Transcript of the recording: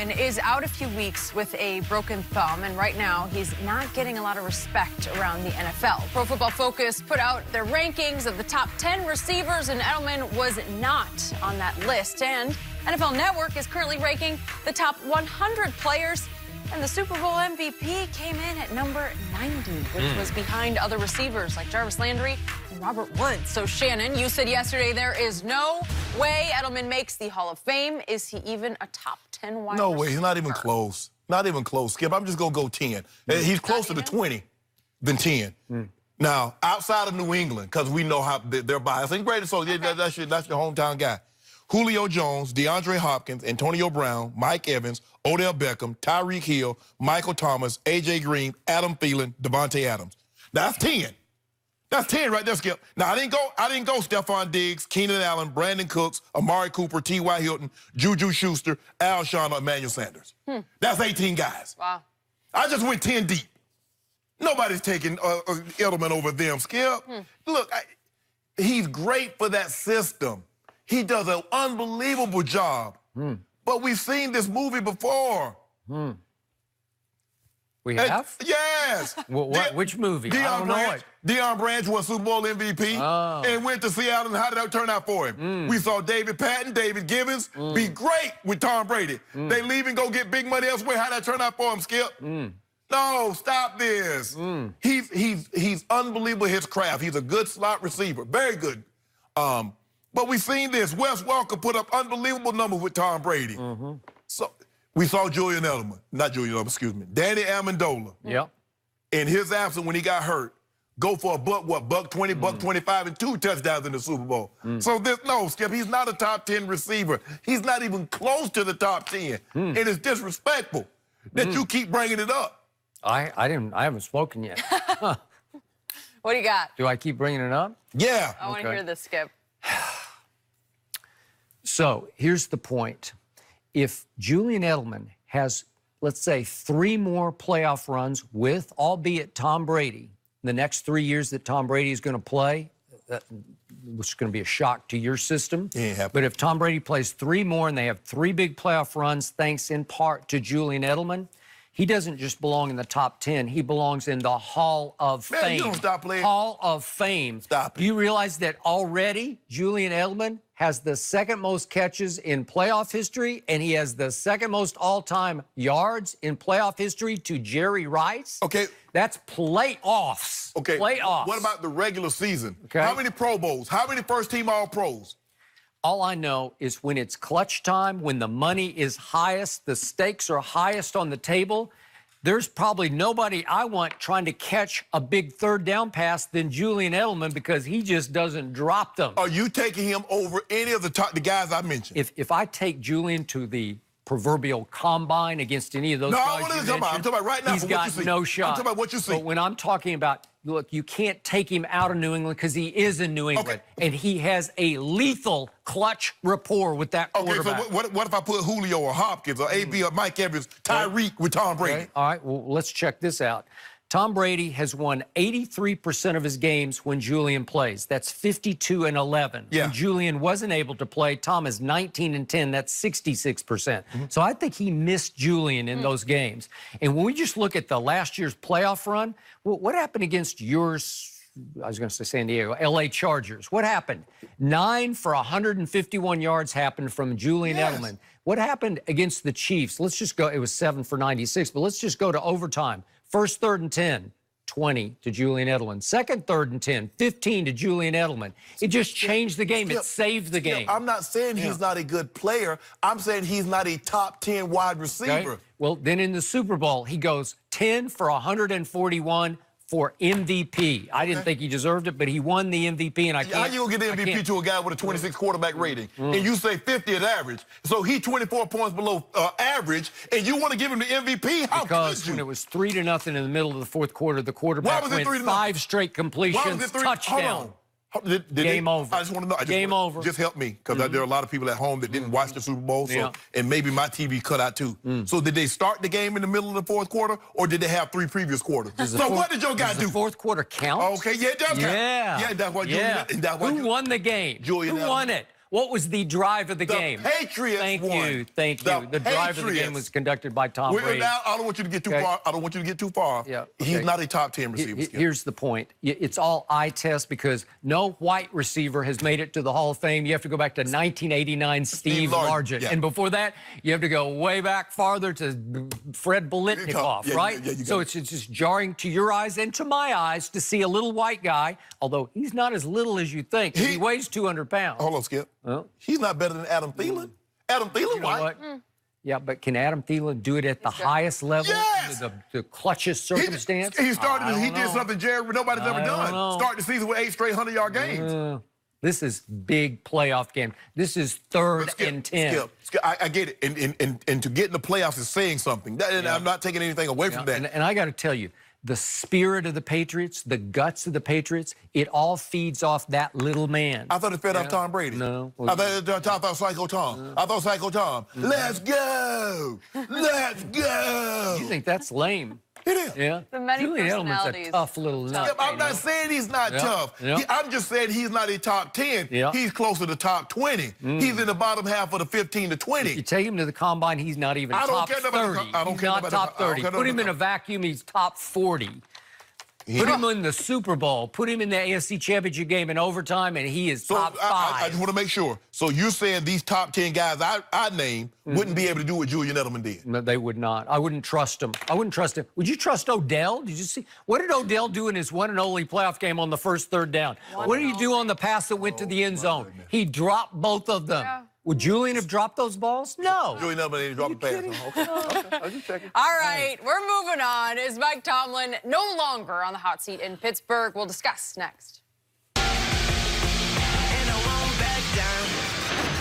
And is out a few weeks with a broken thumb, and right now he's not getting a lot of respect around the NFL. Pro Football Focus put out their rankings of the top 10 receivers, and Edelman was not on that list. And NFL Network is currently ranking the top 100 players, and the Super Bowl MVP came in at number 90, which was behind other receivers like Jarvis Landry and Robert Woods. So, Shannon, you said yesterday there is no way Edelman makes the Hall of Fame. Is he even a top 10 wide receiver? No way. He's not even close. Not even close, Skip. I'm just going to go 10. He's closer to 20 than 10. Now, outside of New England, because we know how they're biased. And great, so that's your hometown guy. Julio Jones, DeAndre Hopkins, Antonio Brown, Mike Evans, Odell Beckham, Tyreek Hill, Michael Thomas, A.J. Green, Adam Thielen, Devontae Adams. Now, that's 10. That's 10 right there, Skip. Now, I didn't go Stephon Diggs, Keenan Allen, Brandon Cooks, Amari Cooper, T.Y. Hilton, Juju Schuster, Alshon, or Emmanuel Sanders. That's 18 guys. Wow. I just went 10 deep. Nobody's taking Edelman over them, Skip. Look, he's great for that system. He does an unbelievable job. But we've seen this movie before. We have? Yes. Which movie? I don't know it. Deion Branch won Super Bowl MVP and went to Seattle, and how did that turn out for him? We saw David Patton, David Gibbons be great with Tom Brady. They leave and go get big money elsewhere. How did that turn out for him, Skip? No, stop this. He's unbelievable at his craft. He's a good slot receiver, very good. But we've seen this. Wes Welker put up unbelievable numbers with Tom Brady. So we saw Julian Edelman, not Julian Edelman, excuse me, Danny Amendola. In his absence when he got hurt, go for a buck 20, buck 25, and 2 touchdowns in the Super Bowl. So no, Skip, he's not a top 10 receiver. He's not even close to the top 10. And it's disrespectful that you keep bringing it up. I haven't spoken yet. What do you got? Do I keep bringing it up? Yeah. I want to hear this, Skip. So here's the point. If Julian Edelman has, let's say, 3 more playoff runs with, albeit Tom Brady, the next 3 years that Tom Brady is going to play, which is going to be a shock to your system. But if Tom Brady plays 3 more and they have 3 big playoff runs, thanks in part to Julian Edelman, he doesn't just belong in the top 10. He belongs in the Hall of Fame. You don't stop playing. Hall of Fame. Stop it. Do you realize that already Julian Edelman has the 2nd most catches in playoff history, and he has the 2nd most all-time yards in playoff history to Jerry Rice? Okay. That's playoffs. Okay. Playoffs. What about the regular season? Okay. How many Pro Bowls? How many first-team All-Pros? All I know is when it's clutch time, when the money is highest, the stakes are highest on the table, there's probably nobody I want trying to catch a big 3rd down pass than Julian Edelman because he just doesn't drop them. Are you taking him over any of the guys I mentioned? If I take Julian to the proverbial combine against any of those guys I'm talking about right now. he's got no shot. I'm talking about what you see. But when I'm talking about, look, you can't take him out of New England because he is in New England. And he has a lethal clutch rapport with that quarterback. So what if I put Julio or Hopkins or AB or Mike Evans, Tyreek with Tom Brady? All right, well, let's check this out. Tom Brady has won 83% of his games when Julian plays. That's 52-11. When Julian wasn't able to play, Tom is 19-10. That's 66%. So I think he missed Julian in those games. And when we just look at the last year's playoff run, well, what happened against yours? I was going to say San Diego, L.A. Chargers. What happened? 9 for 151 yards happened from Julian Edelman. What happened against the Chiefs? Let's just go. It was 7 for 96, but let's just go to overtime. First 3rd and 10, 20 to Julian Edelman. Second 3rd and 10, 15 to Julian Edelman. It just changed the game. It saved the game. I'm not saying he's not a good player. I'm saying he's not a top 10 wide receiver. Okay. Well, then in the Super Bowl, he goes 10 for 141 for MVP. I didn't think he deserved it, but he won the MVP, and I can't... How you gonna get the MVP to a guy with a 26 quarterback rating? And you say 50 at average. So he's 24 points below average, and you want to give him the MVP? How because could you? When it was 3-0 in the middle of the 4th quarter, the quarterback went 5 straight completions, touchdown. Game over. I just want to know. Game over. Just help me, because there are a lot of people at home that didn't watch the Super Bowl, so and maybe my TV cut out too. So did they start the game in the middle of the 4th quarter, or did they have 3 previous quarters? So what did your guy do? Does the 4th quarter count? Okay, yeah, it does count. Yeah, that's why Julian. Who won the game? Julian Who Edelman. won it? What was the drive of the game? The Patriots won. Thank you. The drive of the game was conducted by Tom Brady. Now, I don't want you to get too far. I don't want you to get too far. Yeah, okay. He's not a top 10 receiver. Here's the point. It's all eye test because no white receiver has made it to the Hall of Fame. You have to go back to 1989 Steve Largent. Yeah. And before that, you have to go way back farther to Fred Biletnikoff, right? So it's just jarring to your eyes and to my eyes to see a little white guy, although he's not as little as you think. He weighs 200 pounds. Hold on, Skip. He's not better than Adam Thielen. Adam Thielen, white. Yeah, but can Adam Thielen do it at the highest level, the clutchest circumstance? He started. He did something nobody's ever done. Start the season with 8 straight 100-yard games. This is big playoff game. This is 3rd and 10. Skip, I get it. And to get in the playoffs is saying something. I'm not taking anything away from that. And I got to tell you, the spirit of the Patriots, the guts of the Patriots, it all feeds off that little man. I thought it fed off Tom Brady. No. I thought Psycho Tom. I thought Psycho Tom. Let's go. Let's go. You think that's lame? It is. Yeah. The many Julian Edelman's personalities. a tough little nut. I'm not saying he's not tough. I'm just saying he's not a top 10. He's closer to top 20. He's in the bottom half of the 15 to 20. You take him to the combine, he's not even top 30. He's not top 30. Put him in a vacuum, he's top 40. Put him in the Super Bowl. Put him in the AFC Championship game in overtime, and he is top 5. I just want to make sure. So you're saying these top 10 guys I named wouldn't be able to do what Julian Edelman did? No, they would not. I wouldn't trust him. I wouldn't trust him. Would you trust Odell? Did you see? What did Odell do in his one and only playoff game on the first 3rd down? What did he do on the pass that went to the end zone? He dropped both of them. Yeah. Would Julian have dropped those balls? No. Julian Edelman didn't drop a pass. Okay. I was just checking. All right, we're moving on. Is Mike Tomlin no longer on the hot seat in Pittsburgh? We'll discuss next.